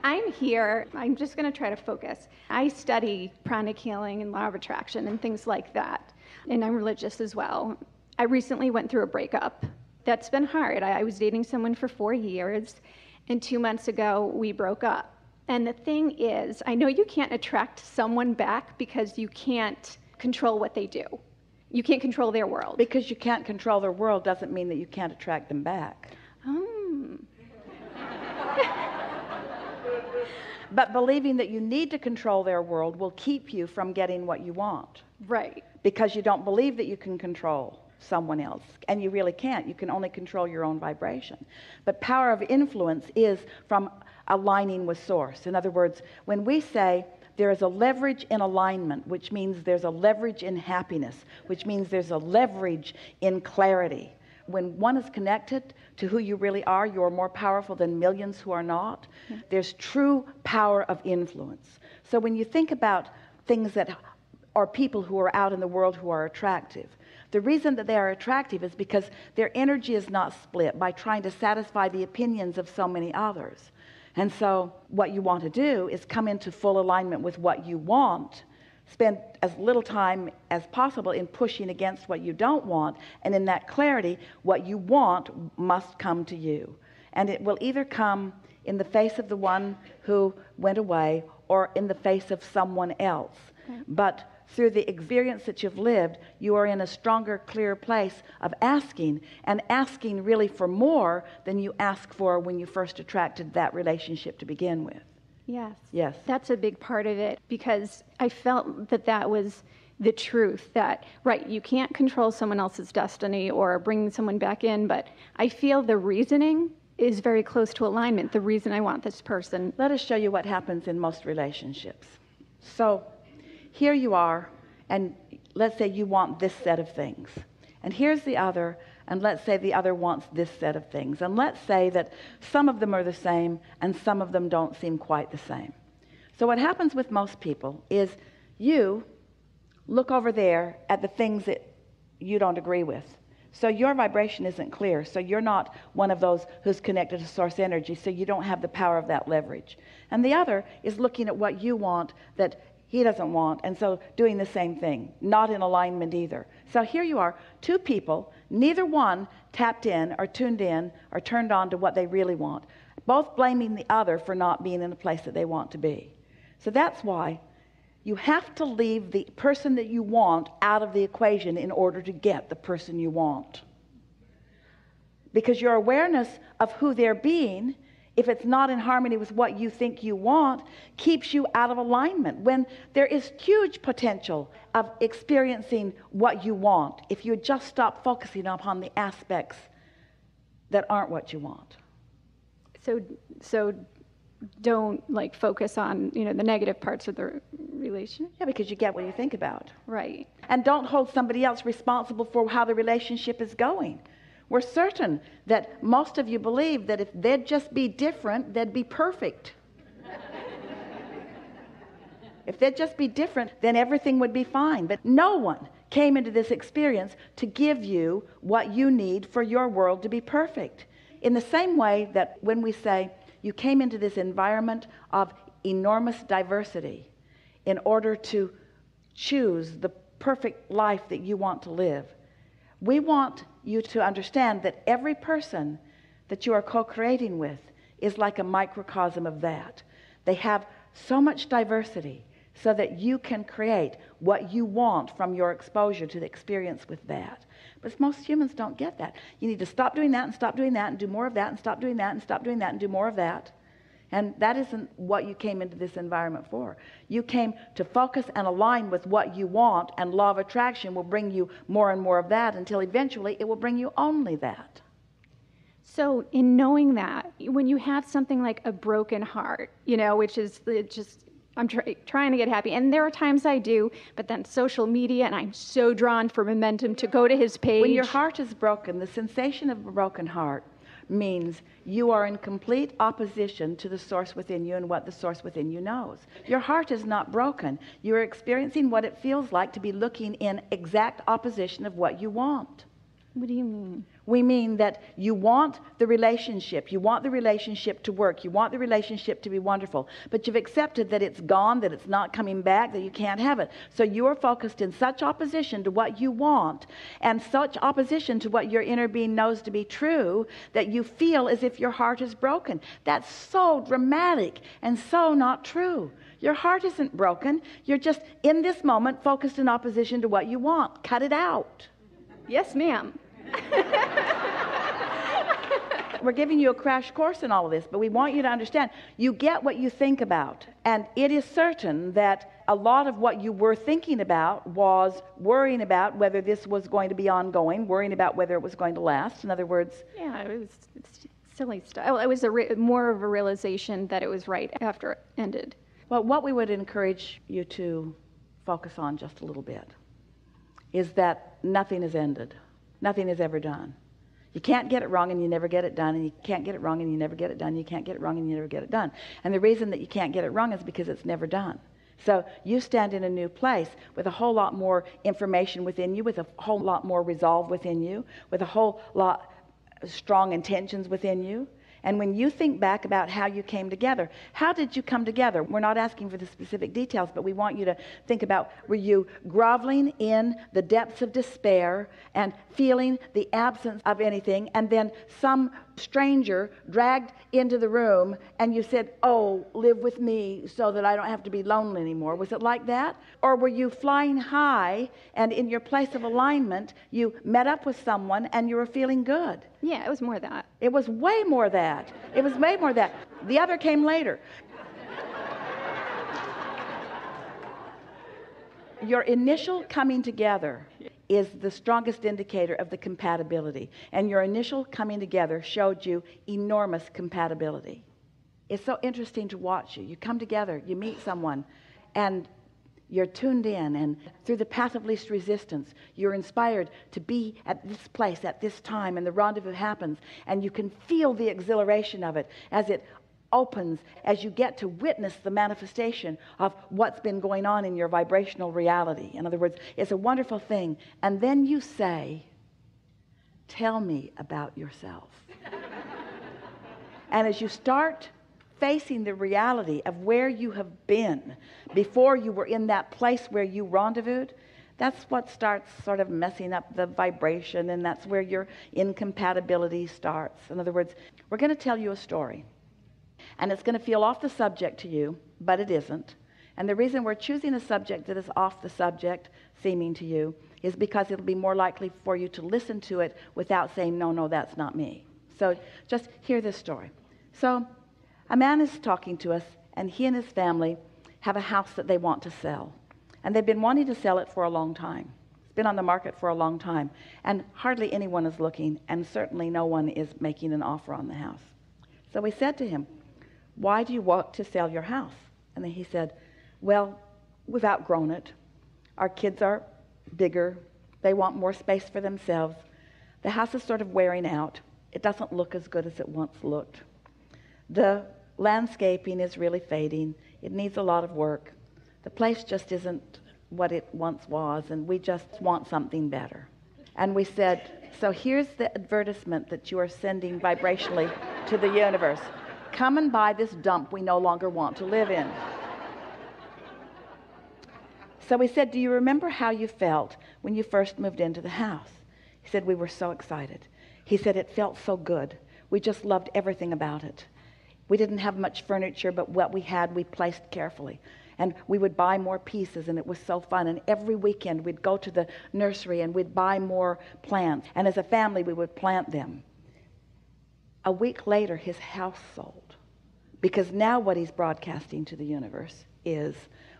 I'm here. I'm just going to try to focus. I study pranic healing and law of attraction and things like that. And I'm religious as well. I recently went through a breakup. That's been hard. I was dating someone for 4 years, and 2 months ago, we broke up. And the thing is, I know you can't attract someone back because you can't control what they do. You can't control their world. Because you can't control their world doesn't mean that you can't attract them back. But believing that you need to control their world will keep you from getting what you want. Right. Because you don't believe that you can control someone else. And you really can't. You can only control your own vibration. But power of influence is from aligning with source. In other words, when we say there is a leverage in alignment, which means there's a leverage in happiness, which means there's a leverage in clarity. When one is connected to who you really are, you're more powerful than millions who are not. There's true power of influence. So when you think about things that are people who are out in the world who are attractive, the reason that they are attractive is because their energy is not split by trying to satisfy the opinions of so many others. And so what you want to do is come into full alignment with what you want. Spend as little time as possible in pushing against what you don't want, and in that clarity, what you want must come to you. And it will either come in the face of the one who went away or in the face of someone else. Okay. But through the experience that you've lived, you are in a stronger, clearer place of asking, and asking really for more than you asked for when you first attracted that relationship to begin with. Yes. Yes. That's a big part of it, because I felt that that was the truth, that, right, you can't control someone else's destiny or bring someone back in, but I feel the reasoning is very close to alignment, the reason I want this person. Let us show you what happens in most relationships. So here you are, and let's say you want this set of things. And here's the other, and let's say the other wants this set of things. And let's say that some of them are the same and some of them don't seem quite the same. So what happens with most people is you look over there at the things that you don't agree with. So your vibration isn't clear. So you're not one of those who's connected to source energy, so you don't have the power of that leverage. And the other is looking at what you want that he doesn't want, and so doing the same thing, not in alignment either. So here you are, two people, neither one tapped in or tuned in or turned on to what they really want, both blaming the other for not being in the place that they want to be. So that's why you have to leave the person that you want out of the equation in order to get the person you want. Because your awareness of who they're being, if it's not in harmony with what you think you want, keeps you out of alignment, when there is huge potential of experiencing what you want if you just stop focusing upon the aspects that aren't what you want. So don't focus on, the negative parts of the relationship. Yeah, because you get what you think about. Right. And don't hold somebody else responsible for how the relationship is going. We're certain that most of you believe that if they'd just be different, they'd be perfect. If they'd just be different, then everything would be fine. But no one came into this experience to give you what you need for your world to be perfect. In the same way that when we say you came into this environment of enormous diversity in order to choose the perfect life that you want to live, we want you to understand that every person that you are co-creating with is like a microcosm of that. They have so much diversity so that you can create what you want from your exposure to the experience with that. But most humans don't get that. You need to stop doing that and stop doing that and do more of that and stop doing that and stop doing that and do more of that. And that isn't what you came into this environment for. You came to focus and align with what you want, and law of attraction will bring you more and more of that until eventually it will bring you only that. So in knowing that, when you have something like a broken heart, which is just, I'm trying to get happy, and there are times I do, but then social media, and I'm so drawn for momentum to go to his page. When your heart is broken, the sensation of a broken heart means you are in complete opposition to the source within you and what the source within you knows. Your heart is not broken. You are experiencing what it feels like to be looking in exact opposition of what you want. What do you mean? We mean that you want the relationship to work, you want the relationship to be wonderful, but you've accepted that it's gone, that it's not coming back, that you can't have it. So you're focused in such opposition to what you want and such opposition to what your inner being knows to be true that you feel as if your heart is broken. That's so dramatic and so not true. Your heart isn't broken. You're just in this moment focused in opposition to what you want. Cut it out. Yes, ma'am. We're giving you a crash course in all of this, but we want you to understand you get what you think about. And it is certain that a lot of what you were thinking about was worrying about whether this was going to be ongoing, worrying about whether it was going to last. In other words, Yeah, it's silly stuff. It was more of a realization that it was right after it ended. well, what we would encourage you to focus on just a little bit is that nothing is ended. Nothing is ever done. You can't get it wrong and you never get it done, and you can't get it wrong and you never get it done. You can't get it wrong and you never get it done. And the reason that you can't get it wrong is because it's never done. So you stand in a new place with a whole lot more information within you, with a whole lot more resolve within you, with a whole lot strong intentions within you. And when you think back about how you came together, how did you come together? We're not asking for the specific details, but we want you to think about, were you groveling in the depths of despair and feeling the absence of anything, and then some stranger dragged into the room and you said, oh, live with me so that I don't have to be lonely anymore? Was it like that? Or were you flying high and in your place of alignment, you met up with someone and you were feeling good? Yeah, it was more that. It was way more that. It was way more that. The other came later. Your initial coming together is the strongest indicator of the compatibility. And your initial coming together showed you enormous compatibility. It's so interesting to watch you. You come together, you meet someone, and you're tuned in, and through the path of least resistance, you're inspired to be at this place at this time, and the rendezvous happens, and you can feel the exhilaration of it as it opens, as you get to witness the manifestation of what's been going on in your vibrational reality. In other words, it's a wonderful thing. And then you say, tell me about yourself. And as you start facing the reality of where you have been before you were in that place where you rendezvoused, that's what starts sort of messing up the vibration, and that's where your incompatibility starts. In other words, we're going to tell you a story, and it's going to feel off the subject to you, but it isn't. And the reason we're choosing a subject that is off the subject seeming to you is because it'll be more likely for you to listen to it without saying, no, that's not me. So just hear this story. So a man is talking to us, and he and his family have a house that they want to sell. And they've been wanting to sell it for a long time. It's been on the market for a long time. And hardly anyone is looking, and certainly no one is making an offer on the house. So we said to him, why do you want to sell your house? And then he said, well, we've outgrown it. Our kids are bigger. They want more space for themselves. The house is sort of wearing out. It doesn't look as good as it once looked. The landscaping is really fading. It needs a lot of work. The place just isn't what it once was, and we just want something better. And we said, so here's the advertisement that you are sending vibrationally to the universe. Come and buy this dump we no longer want to live in. So we said, do you remember how you felt when you first moved into the house? He said, we were so excited. He said, it felt so good. We just loved everything about it. We didn't have much furniture, but what we had, we placed carefully. And we would buy more pieces, and it was so fun. And every weekend, we'd go to the nursery, and we'd buy more plants. And as a family, we would plant them. A week later, his house sold. Because now what he's broadcasting to the universe is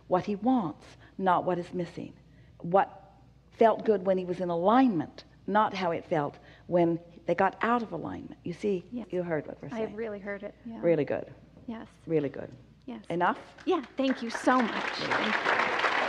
what he wants, not what is missing. What felt good when he was in alignment, not how it felt when they got out of alignment. You see, yes. You heard what we're saying. I really heard it. Yeah. Really good. Yes. Really good. Yes. Enough? Yeah, thank you so much. Thank you.